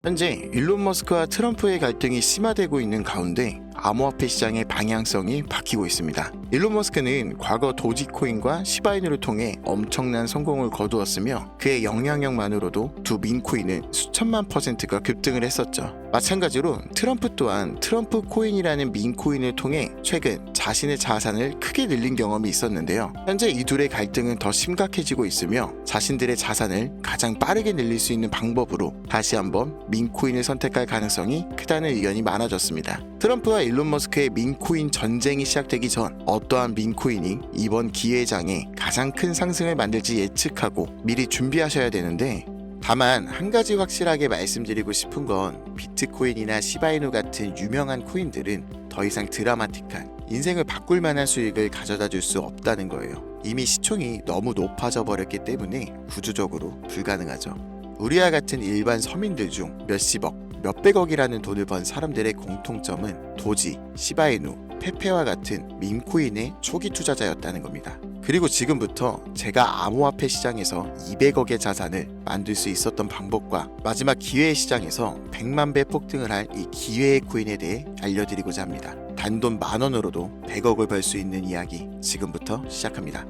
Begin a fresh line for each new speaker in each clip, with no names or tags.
현재 일론 머스크와 트럼프의 갈등이 심화되고 있는 가운데 암호화폐 시장의 방향성이 바뀌고 있습니다. 일론 머스크는 과거 도지코인과 시바이누를 통해 엄청난 성공을 거두었으며 그의 영향력만으로도 두 민코인은 수천만 %가 급등을 했었죠. 마찬가지로 트럼프 또한 트럼프 코인이라는 민코인을 통해 최근 자신의 자산을 크게 늘린 경험이 있었는데요. 현재 이 둘의 갈등은 더 심각해지고 있으며 자신들의 자산을 가장 빠르게 늘릴 수 있는 방법으로 다시 한번 민코인을 선택할 가능성이 크다는 의견이 많아졌습니다. 트럼프와 일론 머스크의 민코인 전쟁이 시작되기 전 어떠한 민코인이 이번 기회장에 가장 큰 상승을 만들지 예측하고 미리 준비하셔야 되는데, 다만 한 가지 확실하게 말씀드리고 싶은 건 비트코인이나 시바이누 같은 유명한 코인들은 더 이상 드라마틱한 인생을 바꿀 만한 수익을 가져다 줄 수 없다는 거예요. 이미 시총이 너무 높아져 버렸기 때문에 구조적으로 불가능하죠. 우리와 같은 일반 서민들 중 몇십억, 몇백억이라는 돈을 번 사람들의 공통점은 도지, 시바이누, 페페와 같은 밈코인의 초기 투자자였다는 겁니다. 그리고 지금부터 제가 암호화폐 시장에서 200억의 자산을 만들 수 있었던 방법과 마지막 기회의 시장에서 100만 배 폭등을 할 이 기회의 코인에 대해 알려드리고자 합니다. 단돈 10,000원으로도 100억을 벌 수 있는 이야기 지금부터 시작합니다.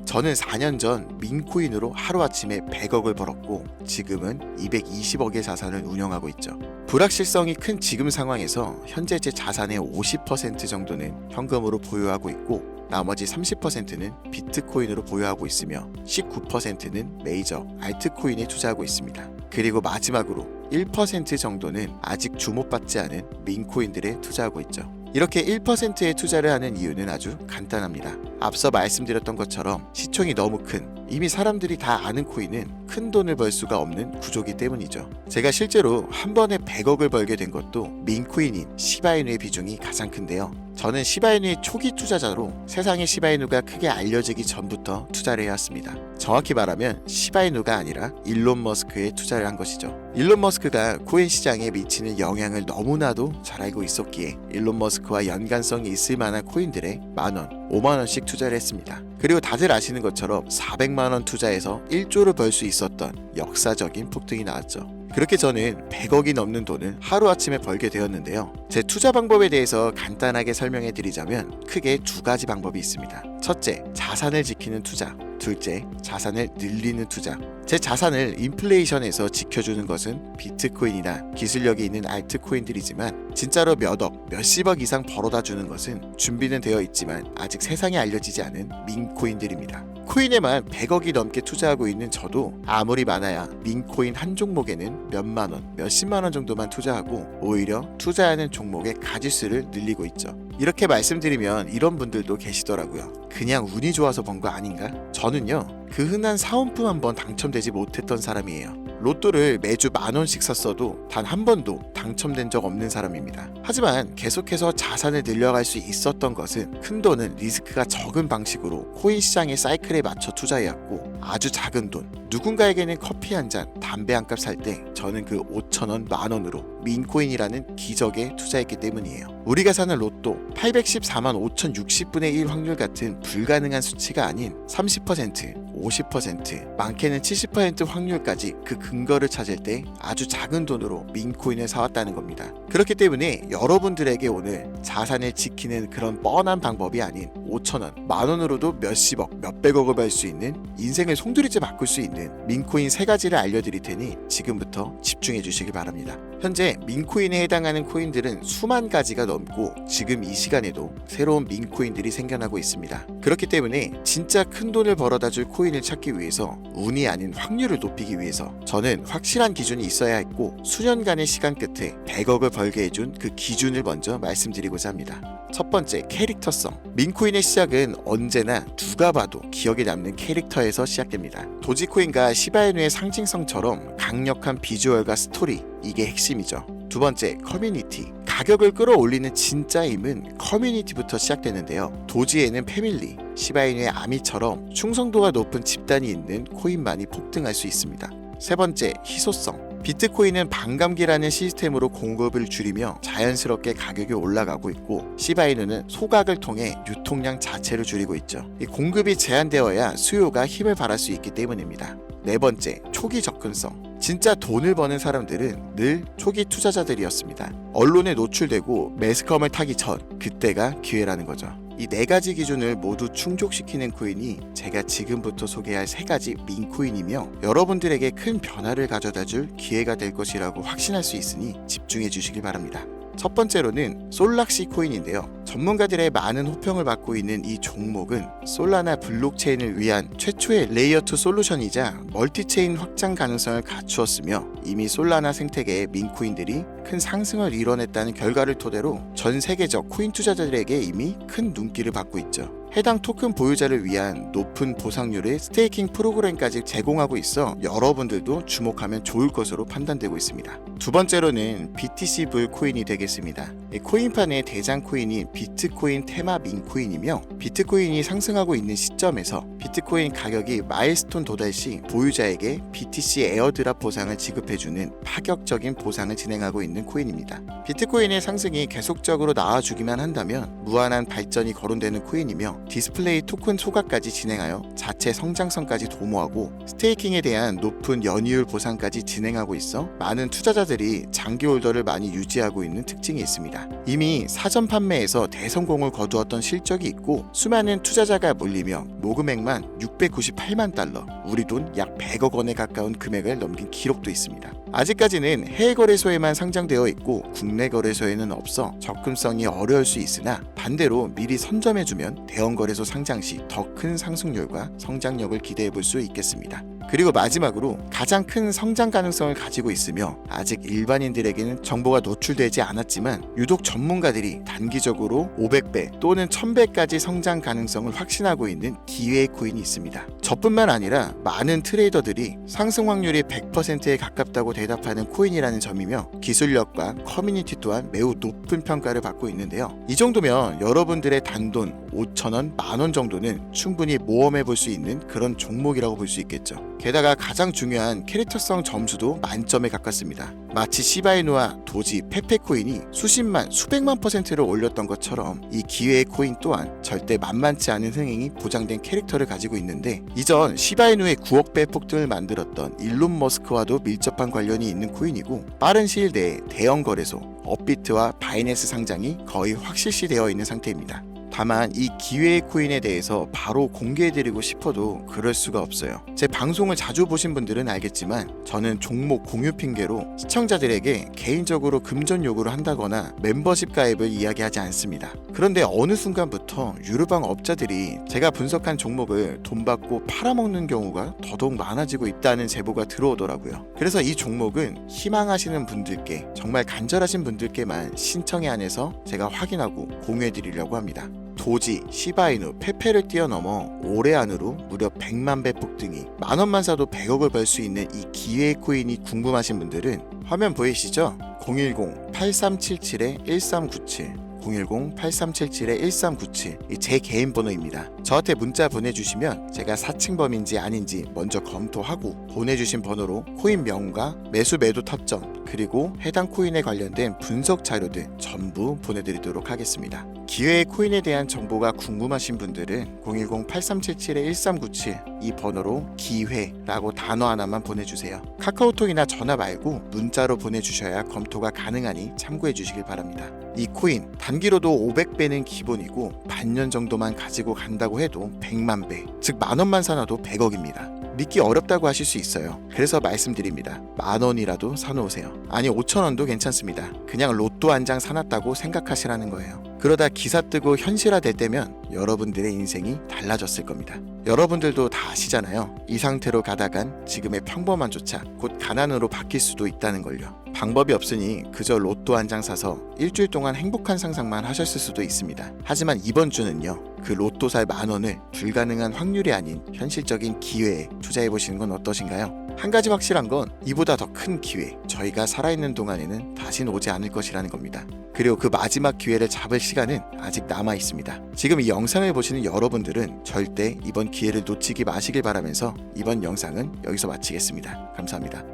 저는 4년 전 민코인으로 하루아침에 100억을 벌었고 지금은 220억의 자산을 운영하고 있죠. 불확실성이 큰 지금 상황에서 현재 제 자산의 50% 정도는 현금으로 보유하고 있고 나머지 30%는 비트코인으로 보유하고 있으며 19%는 메이저 알트코인에 투자하고 있습니다. 그리고 마지막으로 1% 정도는 아직 주목받지 않은 민코인들에 투자하고 있죠. 이렇게 1%의 투자를 하는 이유는 아주 간단합니다. 앞서 말씀드렸던 것처럼 시총이 너무 큰, 이미 사람들이 다 아는 코인은 큰 돈을 벌 수가 없는 구조기 때문이죠. 제가 실제로 한 번에 100억을 벌게 된 것도 민코인인 시바이누의 비중이 가장 큰데요. 저는 시바이누의 초기 투자자로 세상에 시바이누가 크게 알려지기 전부터 투자를 해왔습니다. 정확히 말하면 시바이누가 아니라 일론 머스크에 투자를 한 것이죠. 일론 머스크가 코인 시장에 미치는 영향을 너무나도 잘 알고 있었기에 일론 머스크와 연관성이 있을 만한 코인들에 만원, 5만원씩 투자를 했습니다. 그리고 다들 아시는 것처럼 400만원 투자해서 1조를 벌 수 있었던 역사적인 폭등이 나왔죠. 그렇게 저는 100억이 넘는 돈을 하루아침에 벌게 되었는데요. 제 투자 방법에 대해서 간단하게 설명해 드리자면 크게 두 가지 방법이 있습니다. 첫째, 자산을 지키는 투자. 둘째, 자산을 늘리는 투자. 제 자산을 인플레이션에서 지켜주는 것은 비트코인이나 기술력이 있는 알트코인들이지만 진짜로 몇억, 몇십억 이상 벌어다 주는 것은 준비는 되어 있지만 아직 세상에 알려지지 않은 민코인들입니다. 코인에만 100억이 넘게 투자하고 있는 저도 아무리 많아야 민코인 한 종목에는 몇만원, 몇십만원 정도만 투자하고 오히려 투자하는 종목의 가지수를 늘리고 있죠. 이렇게 말씀드리면 이런 분들도 계시더라고요. 그냥 운이 좋아서 번 거 아닌가? 저는요, 그 흔한 사은품 한 번 당첨되지 못했던 사람이에요. 로또를 매주 10,000원씩 샀어도 단 한 번도 당첨된 적 없는 사람입니다. 하지만 계속해서 자산을 늘려갈 수 있었던 것은 큰 돈은 리스크가 적은 방식으로 코인 시장의 사이클에 맞춰 투자해왔고 아주 작은 돈, 누군가에게는 커피 한 잔, 담배 한 값 살 때 저는 그 5,000원, 만원으로 민코인이라는 기적에 투자했기 때문이에요. 우리가 사는 로또 814만 5,060분의 1 확률 같은 불가능한 수치가 아닌 30%, 50%, 많게는 70% 확률까지 그 근거를 찾을 때 아주 작은 돈으로 민코인을 사왔다는 겁니다. 그렇기 때문에 여러분들에게 오늘 자산을 지키는 그런 뻔한 방법이 아닌 5,000원, 만원으로도 몇십억, 몇백억을 벌 수 있는 인생을 송두리째 바꿀 수 있는 민코인 3가지를 알려드릴 테니 지금부터 집중해 주시기 바랍니다. 현재 민코인에 해당하는 코인들은 수만 가지가 넘고 지금 이 시간에도 새로운 민코인들이 생겨나고 있습니다. 그렇기 때문에 진짜 큰 돈을 벌어다 줄 코인을 찾기 위해서 운이 아닌 확률을 높이기 위해서 저는 확실한 기준이 있어야 했고 수년간의 시간 끝에 100억을 벌게 해준 그 기준을 먼저 말씀드리고자 합니다. 첫 번째, 캐릭터성. 민코인의 시작은 언제나 누가 봐도 기억에 남는 캐릭터에서 시작됩니다. 도지코인과 시바이누의 상징성처럼 강력한 비주얼과 스토리, 이게 핵심이죠. 두 번째, 커뮤니티. 가격을 끌어올리는 진짜 힘은 커뮤니티부터 시작되는데요. 도지에는 패밀리, 시바이누의 아미처럼 충성도가 높은 집단이 있는 코인만이 폭등할 수 있습니다. 세 번째, 희소성. 비트코인은 반감기라는 시스템으로 공급을 줄이며 자연스럽게 가격이 올라가고 있고, 시바이누는 소각을 통해 유통량 자체를 줄이고 있죠. 이 공급이 제한되어야 수요가 힘을 발할 수 있기 때문입니다. 네 번째, 초기 접근성. 진짜 돈을 버는 사람들은 늘 초기 투자자들이었습니다. 언론에 노출되고 매스컴을 타기 전, 그때가 기회라는 거죠. 이 네 가지 기준을 모두 충족시키는 코인이 제가 지금부터 소개할 세 가지 민코인이며, 여러분들에게 큰 변화를 가져다줄 기회가 될 것이라고 확신할 수 있으니 집중해 주시길 바랍니다. 첫 번째로는 솔락시 코인인데요. 전문가들의 많은 호평을 받고 있는 이 종목은 솔라나 블록체인을 위한 최초의 레이어2 솔루션이자 멀티체인 확장 가능성을 갖추었으며, 이미 솔라나 생태계의 민코인들이 큰 상승을 이뤄냈다는 결과를 토대로 전 세계적 코인 투자자들에게 이미 큰 눈길을 받고 있죠. 해당 토큰 보유자를 위한 높은 보상률의 스테이킹 프로그램까지 제공하고 있어 여러분들도 주목하면 좋을 것으로 판단되고 있습니다. 두 번째로는 BTC 불 코인이 되겠습니다. 코인판의 대장 코인인 비트코인 테마 민코인이며, 비트코인이 상승하고 있는 시점에서 비트코인 가격이 마일스톤 도달 시 보유자에게 BTC 에어드랍 보상을 지급해주는 파격적인 보상을 진행하고 있는 코인입니다. 비트코인의 상승이 계속적으로 나와주기만 한다면 무한한 발전이 거론되는 코인이며, 디스플레이 토큰 소각까지 진행하여 자체 성장성까지 도모하고 스테이킹에 대한 높은 연이율 보상까지 진행하고 있어 많은 투자자들이 장기 홀더를 많이 유지하고 있는 특징이 있습니다. 이미 사전 판매에서 대성공을 거두었던 실적이 있고, 수많은 투자자가 몰리며 모금액만 698만 달러, 우리 돈 약 100억 원에 가까운 금액을 넘긴 기록도 있습니다. 아직까지는 해외 거래소에만 상장되어 있고 국내 거래소에는 없어 접근성이 어려울 수 있으나, 반대로 미리 선점해주면 대형 거래소 상장 시 더 큰 상승률과 성장력을 기대해 볼 수 있겠습니다. 그리고 마지막으로 가장 큰 성장 가능성을 가지고 있으며 아직 일반인들에게는 정보가 노출되지 않았지만 유독 전문가들이 단기적으로 500배 또는 1000배까지 성장 가능성을 확신하고 있는 기회의 코인이 있습니다. 저뿐만 아니라 많은 트레이더들이 상승 확률이 100%에 가깝다고 대답하는 코인이라는 점이며, 기술력과 커뮤니티 또한 매우 높은 평가를 받고 있는데요. 이 정도면 여러분들의 단돈 5,000원, 만원 정도는 충분히 모험해 볼 수 있는 그런 종목이라고 볼 수 있겠죠. 게다가 가장 중요한 캐릭터성 점수도 만점에 가깝습니다. 마치 시바이누와 도지, 페페코인이 수십만, 수백만 %를 올렸던 것처럼 이 기회의 코인 또한 절대 만만치 않은 흥행이 보장된 캐릭터를 가지고 있는데, 이전 시바이누의 9억 배 폭등을 만들었던 일론 머스크와도 밀접한 관련이 있는 코인이고, 빠른 시일 내에 대형 거래소, 업비트와 바이낸스 상장이 거의 확실시되어 있는 상태입니다. 다만 이 기회의 코인에 대해서 바로 공개해드리고 싶어도 그럴 수가 없어요. 제 방송을 자주 보신 분들은 알겠지만 저는 종목 공유 핑계로 시청자들에게 개인적으로 금전 요구를 한다거나 멤버십 가입을 이야기하지 않습니다. 그런데 어느 순간부터 유료방 업자들이 제가 분석한 종목을 돈 받고 팔아먹는 경우가 더더욱 많아지고 있다는 제보가 들어오더라고요. 그래서 이 종목은 희망하시는 분들께, 정말 간절하신 분들께만 신청에 한해서 제가 확인하고 공유해드리려고 합니다. 도지, 시바이누, 페페를 뛰어넘어 올해 안으로 무려 100만 배 폭등이, 만원만 사도 100억을 벌 수 있는 이 기회의 코인이 궁금하신 분들은 화면 보이시죠? 010-8377-1397 010-8377-1397 제 개인 번호입니다. 저한테 문자 보내주시면 제가 사칭범인지 아닌지 먼저 검토하고 보내주신 번호로 코인 명과 매수 매도 타점, 그리고 해당 코인에 관련된 분석 자료들 전부 보내드리도록 하겠습니다. 기회의 코인에 대한 정보가 궁금하신 분들은 010-8377-1397 이 번호로 기회라고 단어 하나만 보내주세요. 카카오톡이나 전화 말고 문자로 보내주셔야 검토가 가능하니 참고해 주시길 바랍니다. 이 코인 단기로도 500배는 기본이고 반년 정도만 가지고 간다고 해도 100만 배, 즉 만원만 사놔도 100억입니다. 믿기 어렵다고 하실 수 있어요. 그래서 말씀드립니다. 만원이라도 사놓으세요. 아니 5,000원도 괜찮습니다. 그냥 로또 한 장 사놨다고 생각하시라는 거예요. 그러다 기사 뜨고 현실화될 때면 여러분들의 인생이 달라졌을 겁니다. 여러분들도 다 아시잖아요. 이 상태로 가다간 지금의 평범함조차 곧 가난으로 바뀔 수도 있다는 걸요. 방법이 없으니 그저 로또 한 장 사서 일주일 동안 행복한 상상만 하셨을 수도 있습니다. 하지만 이번 주는요, 그 로또 살 만원을 불가능한 확률이 아닌 현실적인 기회에 투자해보시는 건 어떠신가요? 한 가지 확실한 건 이보다 더 큰 기회, 저희가 살아있는 동안에는 다시는 오지 않을 것이라는 겁니다. 그리고 그 마지막 기회를 잡을 시간은 아직 남아 있습니다. 지금 이 영상을 보시는 여러분들은 절대 이번 기회를 놓치지 마시길 바라면서 이번 영상은 여기서 마치겠습니다. 감사합니다.